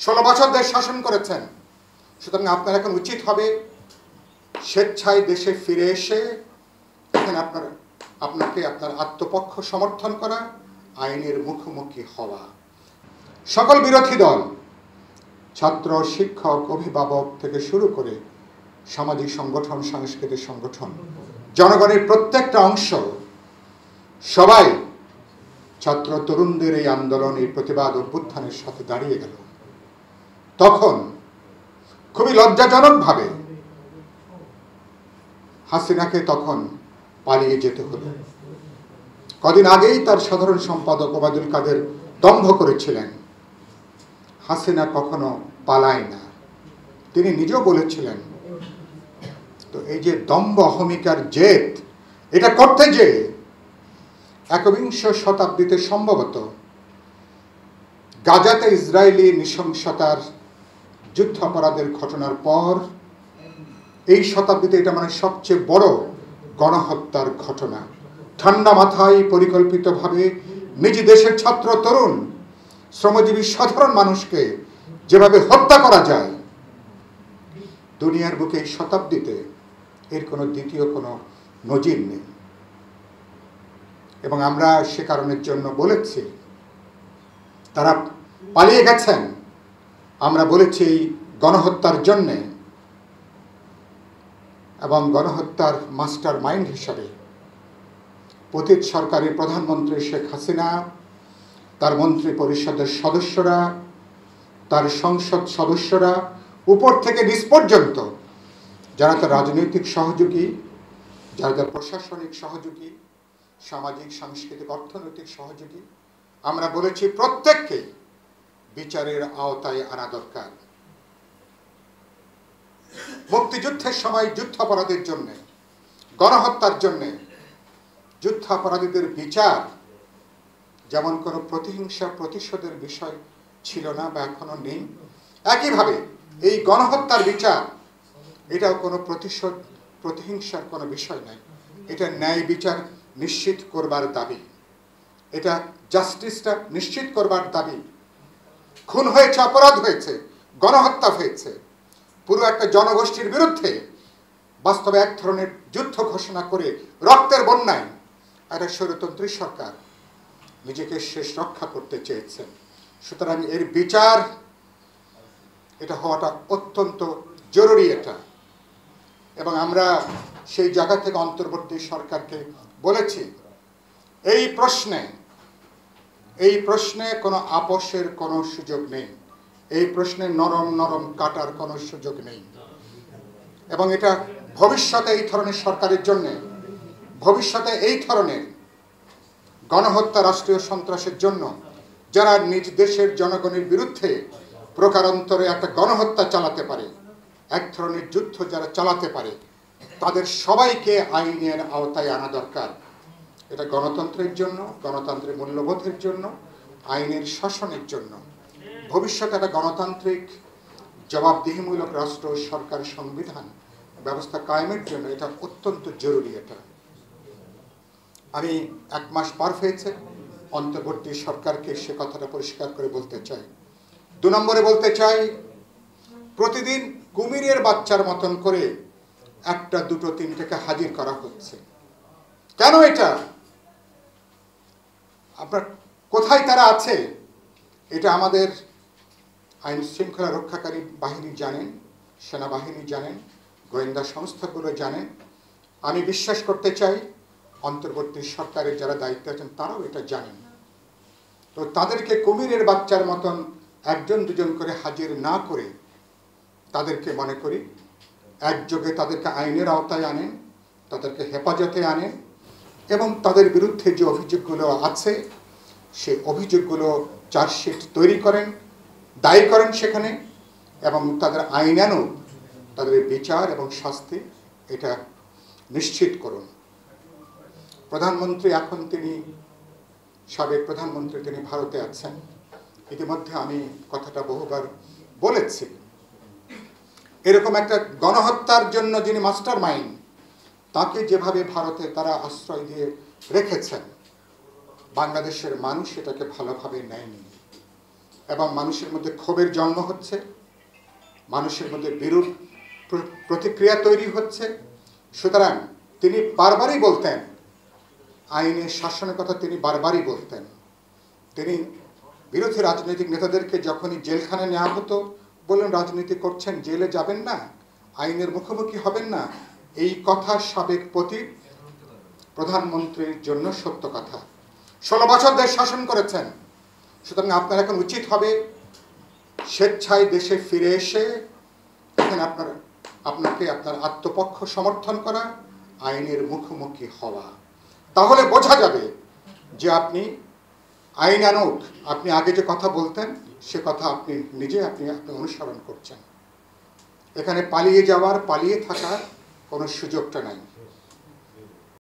16 বছর দেশ শাসন করেছেন। সুতরাং আপনার এখন উচিত হবে স্বেচ্ছায় দেশে ফিরে এসে এখানে আপনাকে আপনার আত্মপক্ষ সমর্থন করা, আইনের মুখোমুখি হওয়া। সকল বিরোধী দল, ছাত্র, শিক্ষক, অভিভাবক থেকে শুরু করে সামাজিক সংগঠন, সাংস্কৃতিক সংগঠন, জনগণের প্রত্যেকটা অংশ সবাই ছাত্র তরুণদের এই আন্দোলন, এই প্রতিবাদ অভ্যুত্থানের সাথে দাঁড়িয়ে গেল। তখন খুবই লজ্জাজনকভাবে হাসিনাকে তখন পালিয়ে যেতে হলো। কদিন আগেই তার সাধারণ সম্পাদক ওবায়দুল কাদের দম্ভ করেছিলেন, হাসিনা কখনো পালায় না, তিনি নিজেও বলেছিলেন। তো এই যে দম্ভ, অহমিকার জেদ, এটা করতে যে একবিংশ শতাব্দীতে সম্ভবত গাজাতে ইসরায়েলি নৃশংসতার যুদ্ধাপরাধের ঘটনার পর এই শতাব্দীতে এটা মানে সবচেয়ে বড় গণহত্যার ঘটনা। ঠান্ডা মাথায় পরিকল্পিতভাবে নিজ দেশের ছাত্র, তরুণ, শ্রমজীবী সাধারণ মানুষকে যেভাবে হত্যা করা যায়, দুনিয়ার বুকে এই শতাব্দীতে এর কোনো দ্বিতীয় কোনো নজির নেই। এবং আমরা সে কারণের জন্য বলেছি তারা পালিয়ে গেছেন। আমরা বলেছি গণহত্যার জন্যে এবং গণহত্যার মাস্টার মাইন্ড হিসাবে পতিত সরকারের প্রধানমন্ত্রী শেখ হাসিনা, তার মন্ত্রী পরিষদের সদস্যরা, তার সংসদ সদস্যরা, উপর থেকে নিচ পর্যন্ত যারা তার রাজনৈতিক সহযোগী, যারা তার প্রশাসনিক সহযোগী, সামাজিক, সাংস্কৃতিক, অর্থনৈতিক সহযোগী, আমরা বলেছি প্রত্যেককে বিচারের আওতায় আনা দরকার। মুক্তিযুদ্ধের সময় যুদ্ধাপরাধের জন্য, গণহত্যার জন্য যুদ্ধাপরাধীদের বিচার যেমন কোনো প্রতিহিংসা, প্রতিশোধের বিষয় ছিল না বা এখনো নেই, একইভাবে এই গণহত্যার বিচার এটাও কোনো প্রতিশোধ, প্রতিহিংসার কোনো বিষয় নাই। এটা ন্যায় বিচার নিশ্চিত করবার দাবি, এটা জাস্টিসটা নিশ্চিত করবার দাবি। খুন হয়েছে, অপরাধ হয়েছে, গণহত্যা হয়েছে, পুরো একটা জনগোষ্ঠীর বিরুদ্ধে বাস্তবে এক ধরনের যুদ্ধ ঘোষণা করে রক্তের বন্যায় একটা স্বৈরতন্ত্রী সরকার নিজেকে শেষ রক্ষা করতে চেয়েছেন। সুতরাং এর বিচার এটা হওয়াটা অত্যন্ত জরুরি এটা। এবং আমরা সেই জায়গা থেকে অন্তর্বর্তী সরকারকে বলেছি এই প্রশ্নে কোনো আপোষের কোনো সুযোগ নেই, এই প্রশ্নে নরম নরম কাটার কোনো সুযোগ নেই। এবং এটা ভবিষ্যতে এই ধরনের সরকারের জন্য, ভবিষ্যতে এই ধরনের গণহত্যা, রাষ্ট্রীয় সন্ত্রাসের জন্য যারা নিজ দেশের জনগণের বিরুদ্ধে প্রকারান্তরে একটা গণহত্যা চালাতে পারে, এক ধরনের যুদ্ধ যারা চালাতে পারে, তাদের সবাইকে আইনের আওতায় আনা দরকার। এটা গণতন্ত্রের জন্য, গণতান্ত্রিক মূল্যবোধের জন্য, আইনের শাসনের জন্য, ভবিষ্যতে একটা গণতান্ত্রিক জবাবদিহিমূলক রাষ্ট্র, সরকার, সংবিধান ব্যবস্থা কায়েমের জন্য এটা অত্যন্ত জরুরি। এটা আমি 1 মাস পার হয়েছে, অন্তর্বর্তী সরকারকে সে কথাটা পরিষ্কার করে বলতে চাই। 2 নম্বরে বলতে চাই, প্রতিদিন কুমিরের বাচ্চার মতন করে 1টা, 2টো, 3টেকে হাজির করা হচ্ছে। কেন এটা? আপনার কোথায় তারা আছে এটা আমাদের আইন শৃঙ্খলা রক্ষাকারী বাহিনী জানেন, সেনাবাহিনী জানেন, গোয়েন্দা সংস্থাগুলো জানেন। আমি বিশ্বাস করতে চাই অন্তর্বর্তী সরকারের যারা দায়িত্বে আছেন তারাও এটা জানেন। তো তাদেরকে কুমিরের বাচ্চার মতন 1জন 2জন করে হাজির না করে তাদেরকে মনে করি একযোগে তাদেরকে আইনের আওতায় আনেন, তাদেরকে হেফাজতে আনেন এবং তাদের বিরুদ্ধে যে অভিযোগগুলো আছে সেই অভিযোগগুলো চার্জশিট তৈরি করেন, দায়ী করেন সেখানে, এবং তাদের আইনানুগ তাদের বিচার এবং শাস্তি এটা নিশ্চিত করুন। প্রধানমন্ত্রী এখন তিনি, সাবেক প্রধানমন্ত্রী, তিনি ভারতে আছেন। ইতিমধ্যে আমি কথাটা বহুবার বলেছি, এরকম একটা গণহত্যার জন্য যিনি মাস্টার মাইন্ড, তাকে যেভাবে ভারতে তারা আশ্রয় দিয়ে রেখেছেন, বাংলাদেশের মানুষ এটাকে ভালোভাবে নেয়নি এবং মানুষের মধ্যে ক্ষোভের জন্ম হচ্ছে, মানুষের মধ্যে বিরূপ প্রতিক্রিয়া তৈরি হচ্ছে। সুতরাং তিনি বারবারই বলতেন, আইনের শাসনের কথা তিনি বারবারই বলতেন। তিনি বিরোধী রাজনৈতিক নেতাদেরকে যখনই জেলখানায় নেওয়া হতো, বললেন রাজনীতি করছেন, জেলে যাবেন না, আইনের মুখোমুখি হবেন না। এই কথা সাবেক প্রধানমন্ত্রীর জন্য সত্য কথা। 16 বছর দেশ শাসন করেছেন। সুতরাং আপনার এখন উচিত হবে স্বেচ্ছায় দেশে ফিরে এসে এখানে আপনাকে আপনার আত্মপক্ষ সমর্থন করা, আইনের মুখোমুখি হওয়া। তাহলে বোঝা যাবে যে আপনি আইনানুগ, আপনি আগে যে কথা বলতেন সে কথা আপনি নিজে আপনি অনুসরণ করছেন। এখানে পালিয়ে যাওয়ার, পালিয়ে থাকার কোনো সুযোগটা নাই।